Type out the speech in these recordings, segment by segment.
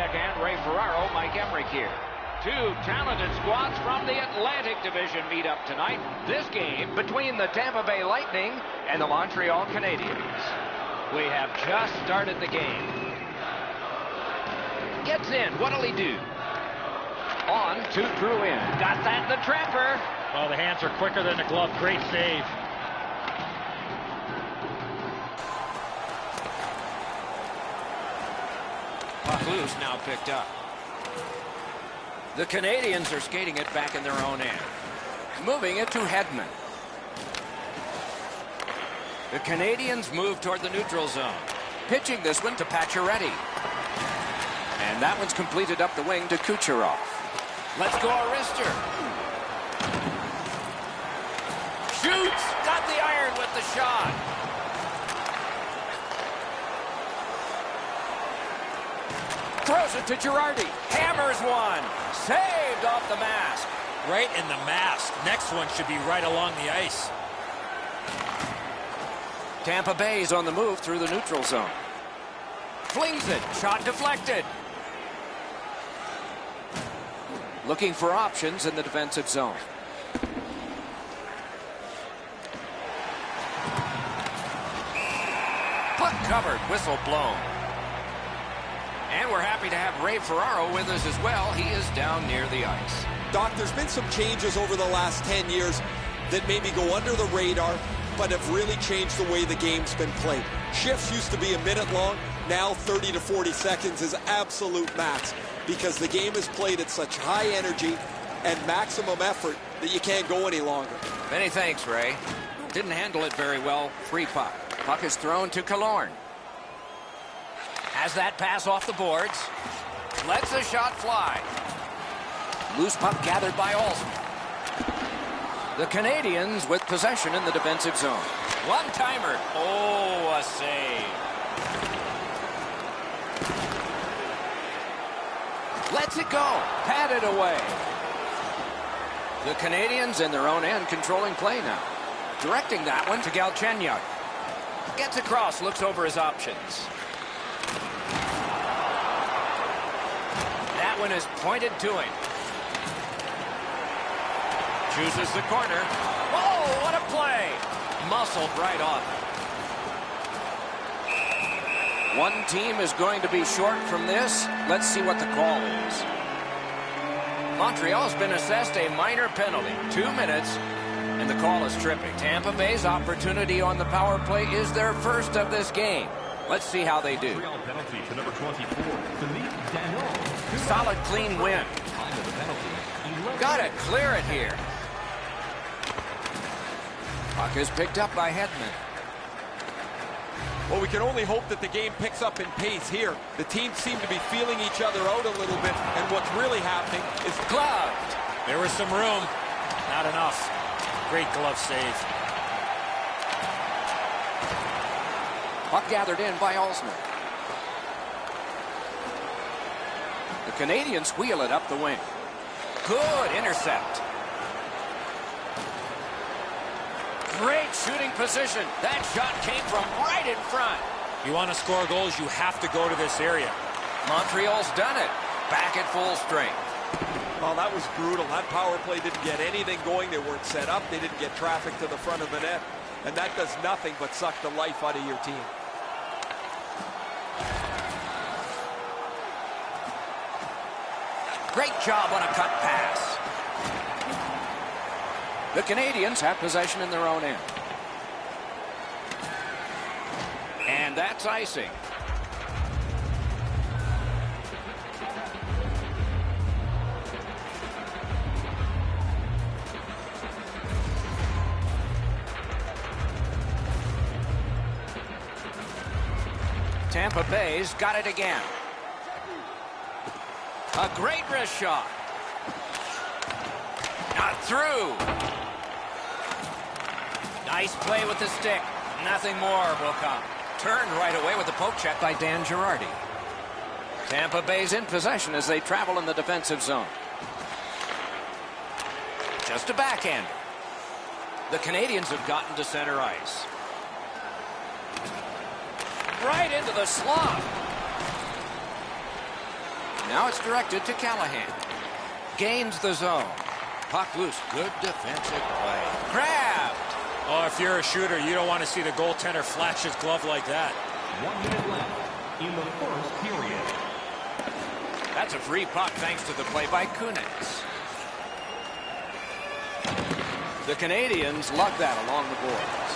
deckhand. Ray Ferraro, Mike Emmerich here. Two talented squads from the Atlantic Division meet up tonight. This game between the Tampa Bay Lightning and the Montreal Canadiens. We have just started the game. Gets in. What'll he do? On to Drouin. Got that in the trapper. Well, the hands are quicker than the glove. Great save. Puck loose, now picked up. The Canadiens are skating it back in their own end. Moving it to Hedman. The Canadiens move toward the neutral zone. Pitching this one to Pacioretty. And that one's completed up the wing to Kucherov. Let's go, Arister. Shoots! Got the iron with the shot. Throws it to Girardi. Hammers one. Saved off the mask. Right in the mask. Next one should be right along the ice. Tampa Bay's on the move through the neutral zone. Flings it. Shot deflected. Looking for options in the defensive zone. Puck covered. Whistle blown. And we're happy to have Ray Ferraro with us as well. He is down near the ice. Doc, there's been some changes over the last 10 years that maybe go under the radar, but have really changed the way the game's been played. Shifts used to be a minute long. Now 30 to 40 seconds is absolute max because the game is played at such high energy and maximum effort that you can't go any longer. Many thanks, Ray. Didn't handle it very well. Free puck. Puck is thrown to Killorn. Has that pass off the boards. Lets the shot fly. Loose puck gathered by Olsen. The Canadiens with possession in the defensive zone. One-timer. Oh, a save. Lets it go. Patted away. The Canadiens in their own end controlling play now. Directing that one to Galchenyuk. Gets across, looks over his options. That one is pointed to him. Chooses the corner. Oh, what a play! Muscled right off. One team is going to be short from this. Let's see what the call is. Montreal's been assessed a minor penalty. 2 minutes, and the call is tripping. Tampa Bay's opportunity on the power play is their first of this game. Let's see how they do. Solid, clean win. Gotta clear it here. Puck is picked up by Hedman. Well, we can only hope that the game picks up in pace here. The teams seem to be feeling each other out a little bit, and what's really happening is Gloved. There was some room. Not enough. Great glove save. Puck gathered in by Olsen. The Canadiens wheel it up the wing. Good intercept. Great shooting position. That shot came from right in front. You want to score goals, you have to go to this area. Montreal's done it. Back at full strength. well, that was brutal. That power play didn't get anything going. They weren't set up. They didn't get traffic to the front of the net. And that does nothing but suck the life out of your team. Great job on a cut pass. The Canadiens have possession in their own end. And that's icing. Tampa Bay's got it again. A great wrist shot. Not through. Nice play with the stick. Nothing more will come. Turned right away with the poke check by Dan Girardi. Tampa Bay's in possession as they travel in the defensive zone. Just a backhand. The Canadiens have gotten to center ice. Right into the slot. Now it's directed to Callahan. Gains the zone. Puck loose. Good defensive play. Grabbed. Oh, if you're a shooter, you don't want to see the goaltender flash his glove like that. 1 minute left in the first period. That's a free puck thanks to the play by Kunitz. The Canadians lug that along the boards.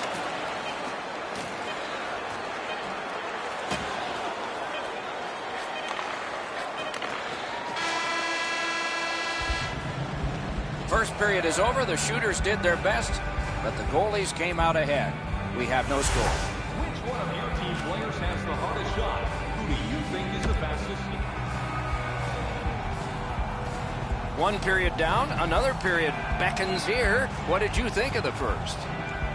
First period is over. The shooters did their best, but the goalies came out ahead. We have no score. Which one of your team players has the hardest shot? Who do you think is the fastest? One period down, another period beckons here. What did you think of the first?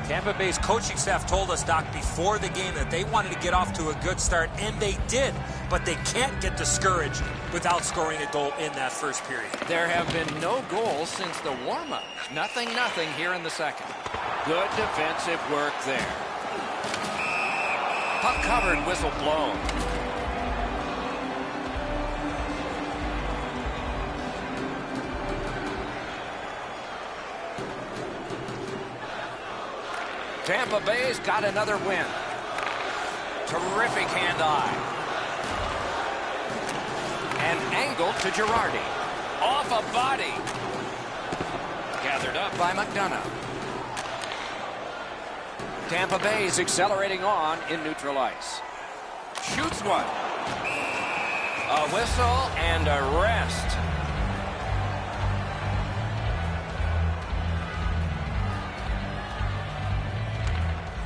Tampa Bay's coaching staff told us, Doc, before the game that they wanted to get off to a good start, and they did. But they can't get discouraged without scoring a goal in that first period. There have been no goals since the warm-up. Nothing here in the second. Good defensive work there. Puck covered, whistle blown. Tampa Bay's got another win. Terrific hand-eye. And angled to Girardi. Off a body. Gathered up by McDonough. Tampa Bay's accelerating on in neutral ice. Shoots one. A whistle and a rest.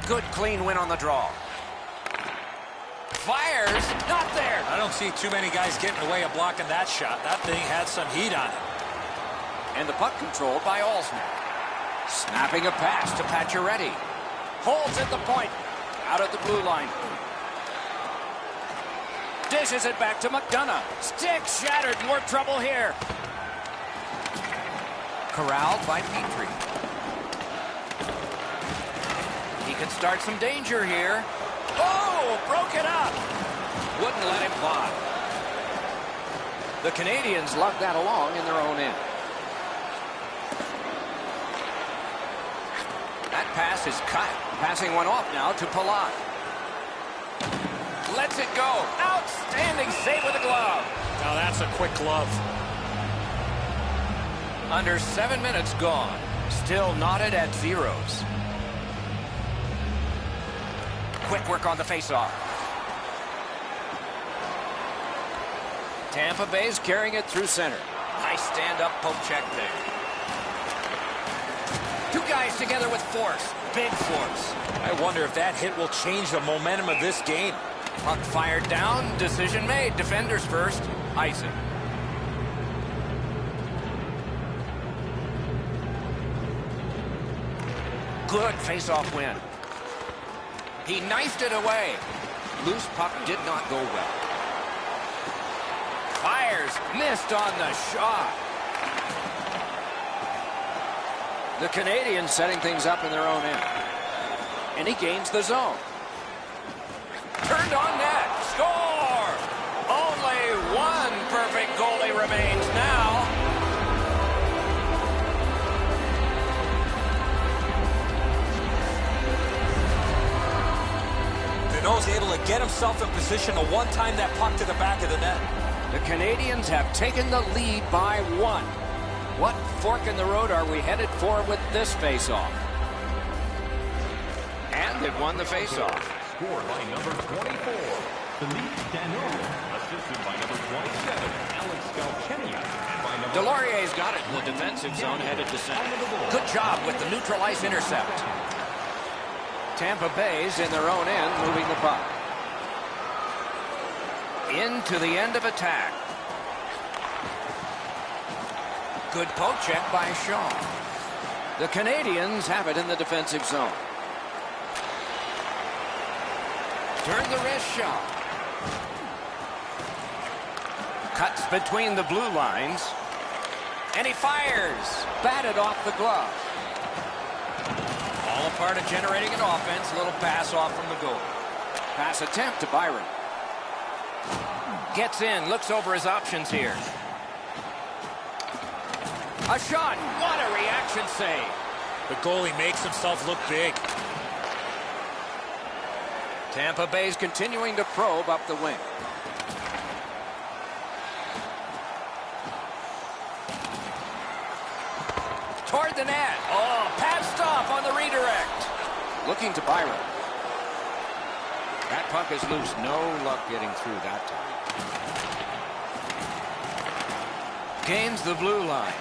Good clean win on the draw. Fires, not there. I don't see too many guys getting away of blocking that shot. That thing had some heat on it. And the puck controlled by Alsner. Snapping a pass to Pacioretty. Holds at the point. Out at the blue line. Dishes it back to McDonough. Stick shattered. More trouble here. Corralled by Petrie. He can start some danger here. Oh, broke it up. Wouldn't let him fly. The Canadians lug that along in their own end. That pass is cut. Passing one off now to Palat. Lets it go. Outstanding save with a glove. Now that's a quick glove. Under 7 minutes gone. Still knotted at zeros. Quick work on the faceoff. Tampa Bay's carrying it through center. Nice stand-up poke check there. Two guys together with force. Big force. I wonder if that hit will change the momentum of this game. Puck fired down. Decision made. Defenders first. Icing. Good face-off win. He knifed it away. Loose puck did not go well. Fires. Missed on the shot. The Canadians setting things up in their own end. And he gains the zone. Turned on net. Score! Only one perfect goalie remains now. Deneau's able to get himself in position to one-time that puck to the back of the net. The Canadians have taken the lead by one. What fork in the road are we headed for with this face-off? And they've won the face-off. Scored by number 24, Philippe Deneau. Assisted by number 27, Alex Galchenyuk. And by number Delorier's got it in the defensive zone, headed to center. Good job with the neutral ice intercept. Tampa Bay's in their own end, moving the puck. Into the end of attack. Good poke check by Shaw. The Canadians have it in the defensive zone. Turn the wrist shot. Cuts between the blue lines. And he fires. Batted off the glove. All a part of generating an offense. A little pass off from the goal. Pass attempt to Byron. Gets in, looks over his options here. A shot. What a reaction save. The goalie makes himself look big. Tampa Bay's continuing to probe up the wing. Toward the net. Oh, pad stop on the redirect. Looking to Byron. That puck is loose. No luck getting through that time. Gains the blue line.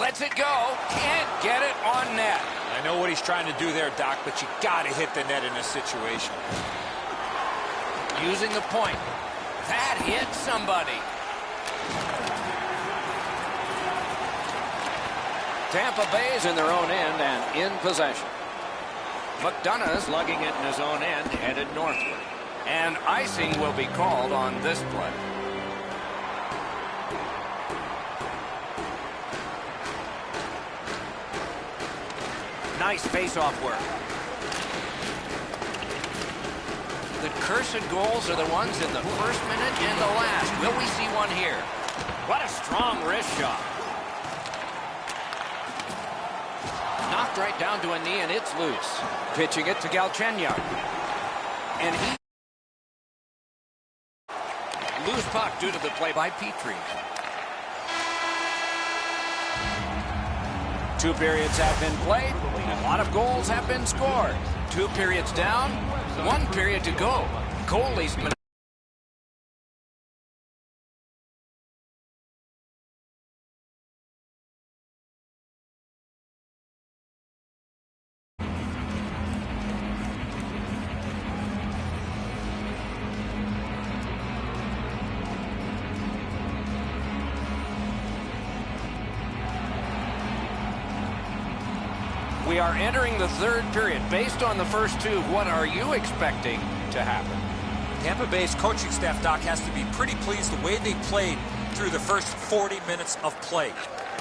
Lets it go. Can't get it on net. I know what he's trying to do there, Doc, but you got to hit the net in this situation. Using the point. That hit somebody. Tampa Bay's in their own end and in possession. McDonough's lugging it in his own end, headed northward. And icing will be called on this play. Nice face-off work. The cursed goals are the ones in the first minute and the last. Will we see one here? What a strong wrist shot. Knocked right down to a knee, and it's loose. Pitching it to Galchenyuk. And he... Loose puck due to the play by Petrie. 2 periods have been played. A lot of goals have been scored. 2 periods down, 1 period to go. Goalies... We are entering the 3rd period. Based on the first 2, what are you expecting to happen? Tampa Bay's coaching staff, Doc, has to be pretty pleased the way they played through the first 40 minutes of play.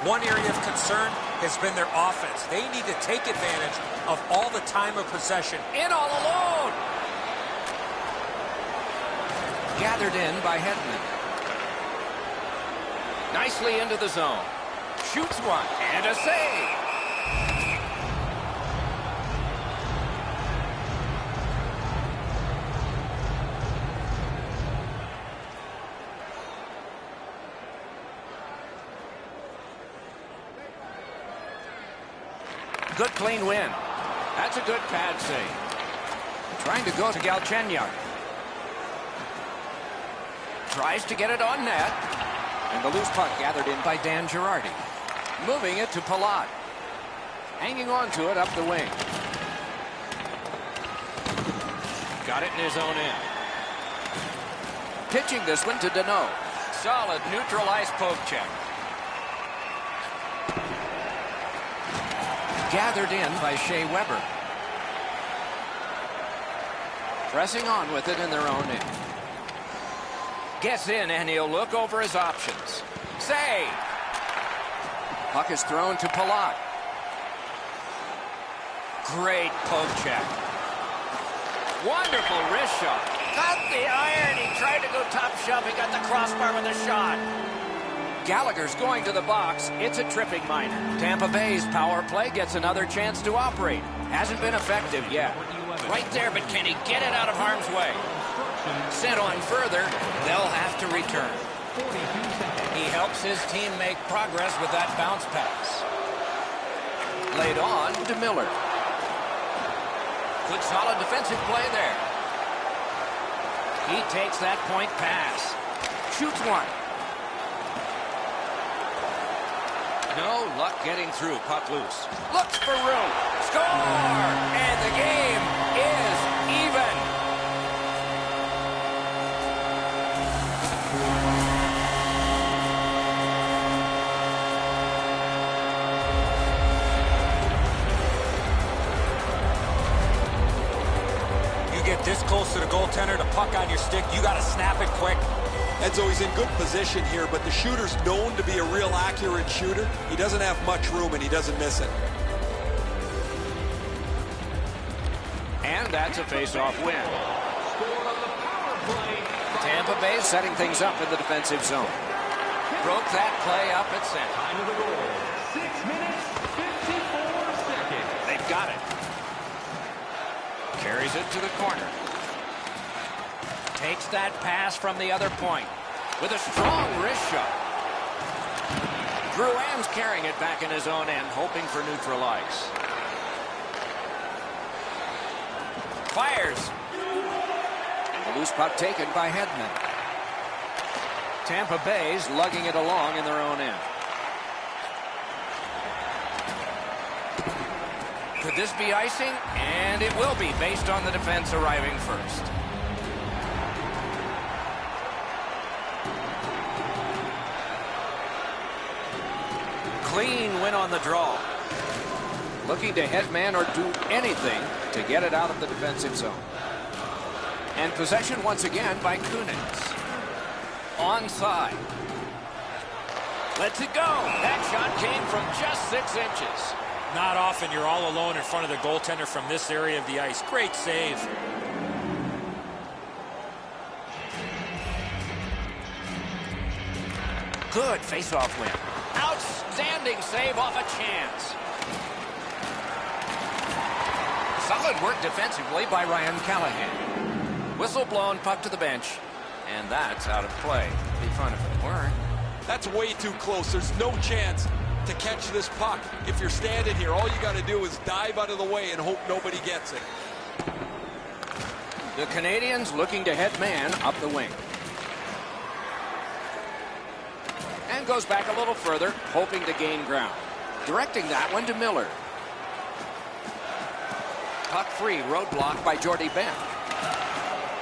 One area of concern has been their offense. They need to take advantage of all the time of possession. In all alone! Gathered in by Hedman. Nicely into the zone. Shoots one, and a save! Good clean win. That's a good pad save. Trying to go to Galchenyuk. Tries to get it on net. And the loose puck gathered in by Dan Girardi. Moving it to Palat. Hanging on to it up the wing. Got it in his own end. Pitching this one to Deneau. Solid neutral ice poke check. Gathered in by Shea Weber. Pressing on with it in their own end. Gets in, and he'll look over his options. Save! Puck is thrown to Palat. Great poke check. Wonderful wrist shot. Got the iron. He tried to go top shelf. He got the crossbar with a shot. Gallagher's going to the box. It's a tripping minor. Tampa Bay's power play gets another chance to operate. Hasn't been effective yet. Right there, but can he get it out of harm's way? Sent on further, they'll have to return. He helps his team make progress with that bounce pass. Laid on to Miller. Good solid defensive play there. He takes that point pass. Shoots one. No luck getting through. Puck loose. Looks for room. Score! And the game is even. You get this close to the goaltender, the puck on your stick, you got to snap it quick. Enzo, he's in good position here, but the shooter's known to be a real accurate shooter. He doesn't have much room, and he doesn't miss it. And that's a face-off win. Tampa Bay setting things up in the defensive zone. Broke that play up at center. Time of the goal, 6 minutes, 54 seconds. They've got it. Carries it to the corner. Takes that pass from the other point with a strong wrist shot. Drouin's carrying it back in his own end, hoping for neutral ice. Fires. The loose puck taken by Hedman. Tampa Bay's lugging it along in their own end. Could this be icing? And it will be, based on the defense arriving first. Clean win on the draw. Looking to headman or do anything to get it out of the defensive zone. And possession once again by Kunitz. Onside. Lets it go. That shot came from just 6 inches. Not often you're all alone in front of the goaltender from this area of the ice. Great save. Good face-off win. Outstanding save off a chance. Solid work defensively by Ryan Callahan. Whistle blown, puck to the bench. And that's out of play. It'd be fun if it weren't. That's way too close. There's no chance to catch this puck. If you're standing here, all you got to do is dive out of the way and hope nobody gets it. The Canadians looking to head man up the wing. And goes back a little further, hoping to gain ground. Directing that one to Miller. Puck free, roadblock by Jordy Bent.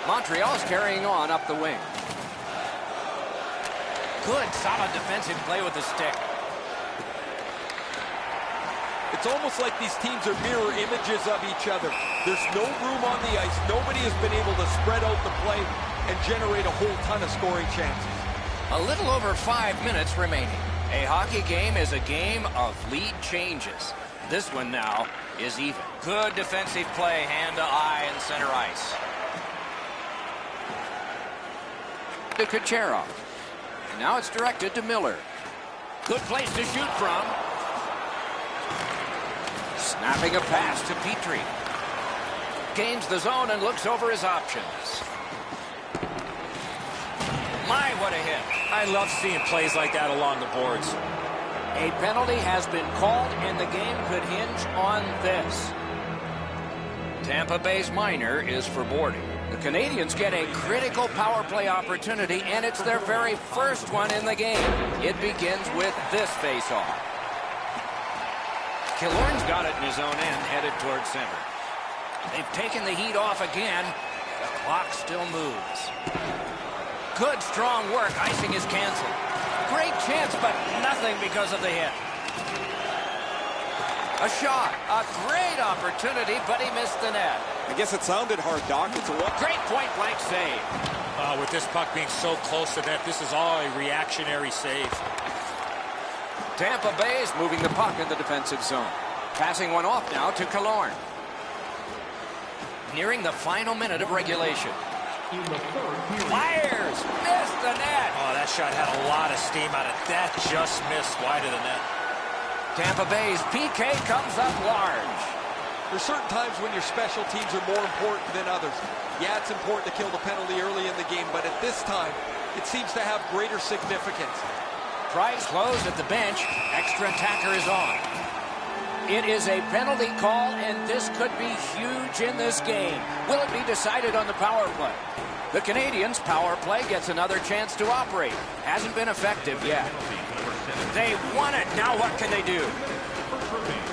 Montreal's carrying on up the wing. Good, solid defensive play with the stick. It's almost like these teams are mirror images of each other. There's no room on the ice. Nobody has been able to spread out the play and generate a whole ton of scoring chances. A little over 5 minutes remaining. A hockey game is a game of lead changes. This one now is even. Good defensive play, hand to eye and center ice. To Kucherov. Now it's directed to Miller. Good place to shoot from. Snapping a pass to Petrie. Gains the zone and looks over his options. My, what a hit. I love seeing plays like that along the boards. A penalty has been called, and the game could hinge on this. Tampa Bay's minor is for boarding. The Canadians get a critical power play opportunity, and it's their very first one in the game. It begins with this face-off. Killorn's got it in his own end, headed towards center. They've taken the heat off again. The clock still moves. Good, strong work. Icing is canceled. Great chance, but nothing because of the hit. A shot. A great opportunity, but he missed the net. I guess it sounded hard, Doc. It's a what? Great point-blank save. With this puck being so close to net, this is all a reactionary save. Tampa Bay is moving the puck in the defensive zone. Passing one off now to Killorn. Nearing the final minute of regulation. In the third period. Fires! Missed the net! Oh, that shot had a lot of steam on it. That just missed wide of the net. Tampa Bay's PK comes up large. There's certain times when your special teams are more important than others. Yeah, it's important to kill the penalty early in the game, but at this time, it seems to have greater significance. Tries close at the bench. Extra attacker is on. It is a penalty call, and this could be huge in this game. Will it be decided on the power play? The Canadians' power play gets another chance to operate. Hasn't been effective yet. They won it. Now what can they do?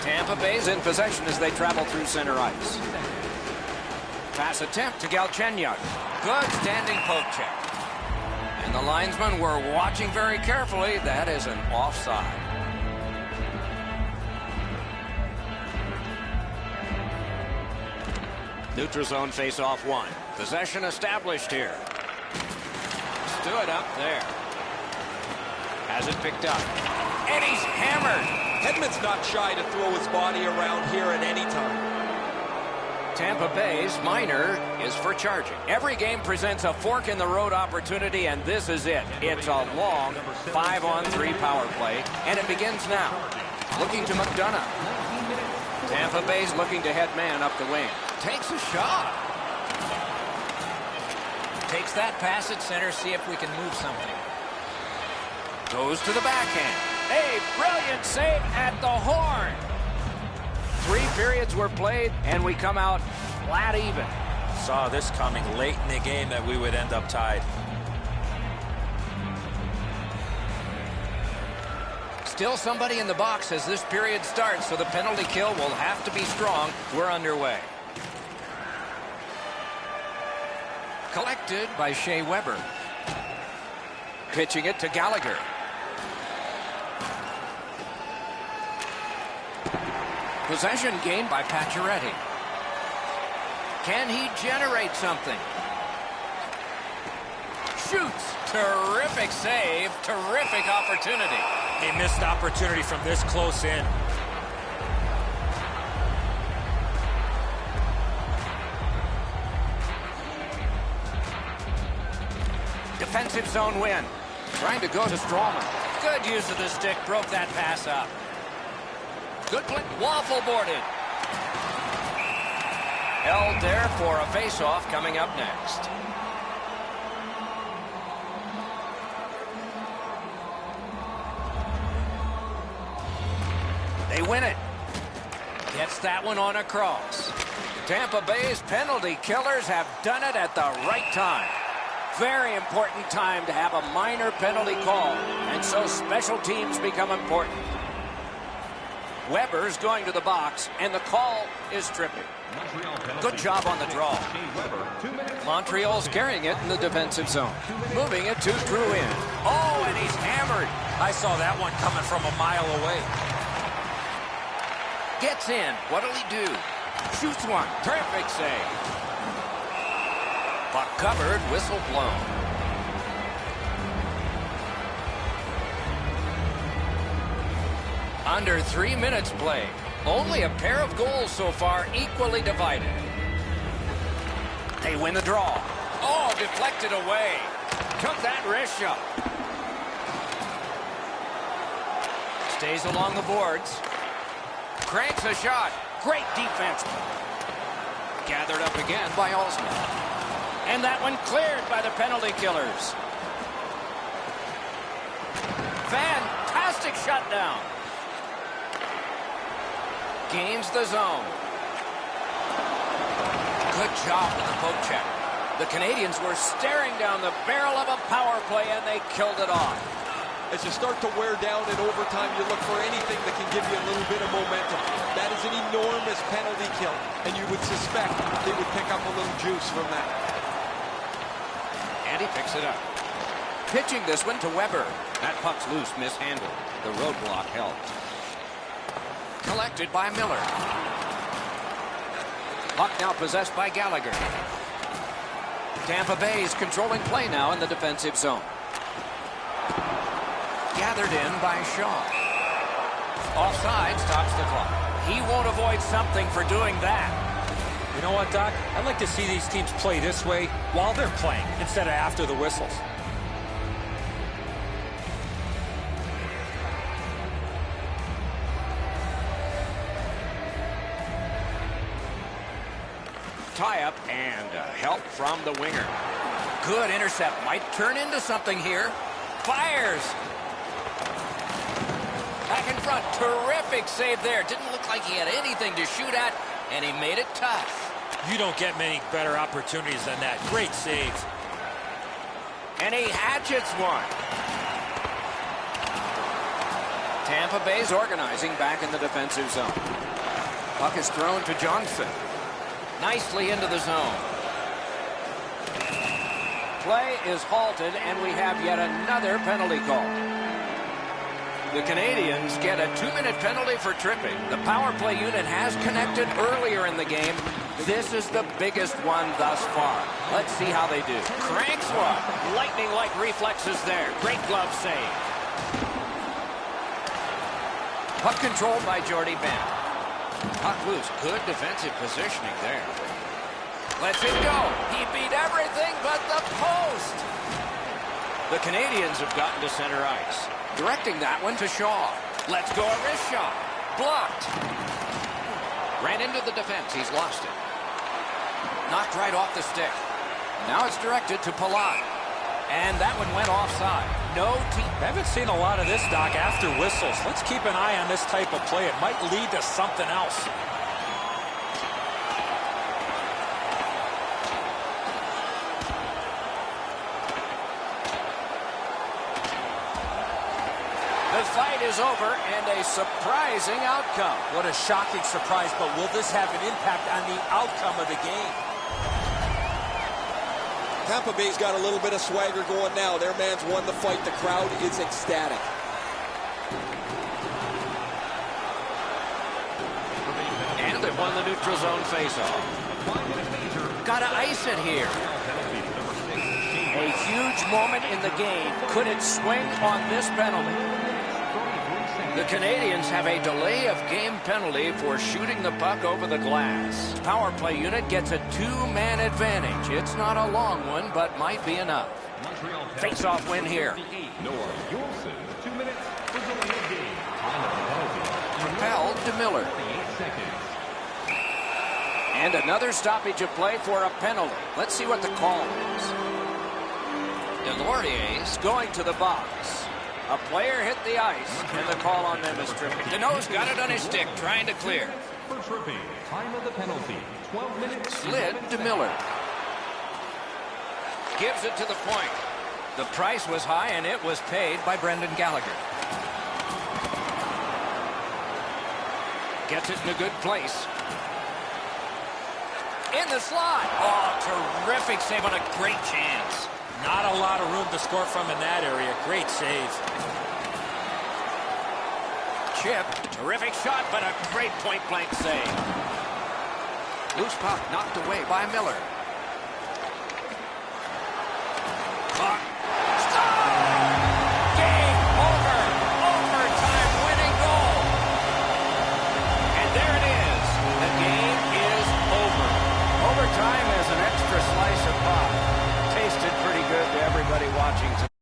Tampa Bay's in possession as they travel through center ice. Pass attempt to Galchenyuk. Good standing poke check. And the linesmen were watching very carefully. That is an offside. Neutral zone face-off one. Possession established here. Stood up there. Has it picked up. And he's hammered. Hedman's not shy to throw his body around here at any time. Tampa Bay's minor is for charging. Every game presents a fork-in-the-road opportunity, and this is it. It's a long 5-on-3 power play, and it begins now. Looking to McDonough. Tampa Bay's looking to head man up the wing. Takes a shot. Takes that pass at center, see if we can move something. Goes to the backhand. A brilliant save at the horn. 3 periods were played, and we come out flat even. Saw this coming late in the game that we would end up tied. Still somebody in the box as this period starts, so the penalty kill will have to be strong. We're underway. Collected by Shea Weber. Pitching it to Gallagher. Possession gained by Pacioretty. Can he generate something? Shoots. Terrific save. Terrific opportunity. A missed opportunity from this close in. Defensive zone win. Trying to go to Strawman. Good use of the stick. Broke that pass up. Good play. Waffle boarded. Held there for a face-off coming up next. They win it. Gets that one on a cross. Tampa Bay's penalty killers have done it at the right time. Very important time to have a minor penalty call, and so special teams become important. Weber's going to the box, and the call is tripping. Good job on the draw. Montreal's carrying it in the defensive zone. Moving it to Drouin. Oh, and he's hammered. I saw that one coming from a mile away. Gets in. What'll he do? Shoots one. Terrific save. Puck covered, whistle blown. Under 3 minutes played. Only a pair of goals so far, equally divided. They win the draw. Oh, deflected away. Took that wrist shot. Stays along the boards. Cranks a shot. Great defense. Gathered up again by Alsman. And that one cleared by the penalty killers. Fantastic shutdown. Gains the zone. Good job with the poke check. The Canadians were staring down the barrel of a power play, and they killed it off. As you start to wear down in overtime, you look for anything that can give you a little bit of momentum. That is an enormous penalty kill, and you would suspect they would pick up a little juice from that. And he picks it up. Pitching this one to Weber. That puck's loose, mishandled. The roadblock helped. Collected by Miller. Puck now possessed by Gallagher. Tampa Bay's controlling play now in the defensive zone. Gathered in by Shaw. Offside stops the clock. He won't avoid something for doing that. You know what, Doc? I'd like to see these teams play this way while they're playing instead of after the whistles. Tie-up and help from the winger. Good intercept. Might turn into something here. Fires. Back in front. Terrific save there. Didn't look like he had anything to shoot at, and he made it tough. You don't get many better opportunities than that. Great save. And he hatchets one. Tampa Bay's organizing back in the defensive zone. Puck is thrown to Johnson. Nicely into the zone. Play is halted, and we have yet another penalty call. The Canadians get a 2-minute penalty for tripping. The power play unit has connected earlier in the game. This is the biggest one thus far. Let's see how they do. Cranks one. Lightning-like reflexes there. Great glove save. Puck controlled by Jordy Bent. Puck loose. Good defensive positioning there. Lets it go. He beat everything but the post. The Canadians have gotten to center ice. Directing that one to Shaw. Let's go a wrist shot. Blocked. Ran into the defense. He's lost it. Knocked right off the stick. Now it's directed to Palat. And that one went offside. No team. I haven't seen a lot of this, Doc, after whistles. Let's keep an eye on this type of play. It might lead to something else. The fight is over and a surprising outcome. What a shocking surprise, but will this have an impact on the outcome of the game? Tampa Bay's got a little bit of swagger going now. Their man's won the fight. The crowd is ecstatic. And they've won the neutral zone faceoff. Got to ice it here. A huge moment in the game. Could it swing on this penalty? The Canadians have a delay of game penalty for shooting the puck over the glass. Power play unit gets a two-man advantage. It's not a long one, but might be enough. Face-off win here. Propelled to Miller. And another stoppage of play for a penalty. Let's see what the call is. Delorier's going to the box. A player hit the ice, and the call on them is tripping. The nose got it on his stick, trying to clear. For tripping, time of the penalty, 12 minutes. Slid to Miller. Gives it to the point. The price was high, and it was paid by Brendan Gallagher. Gets it in a good place. In the slot. Oh, terrific save on a great chance. Not a lot of room to score from in that area. Great save. Chip. Terrific shot, but a great point-blank save. Loose puck knocked away by Miller. Puck. Stop! Game over. Overtime winning goal. And there it is. The game is over. Overtime is an extra slice of pie. Tasted pretty good to everybody watching.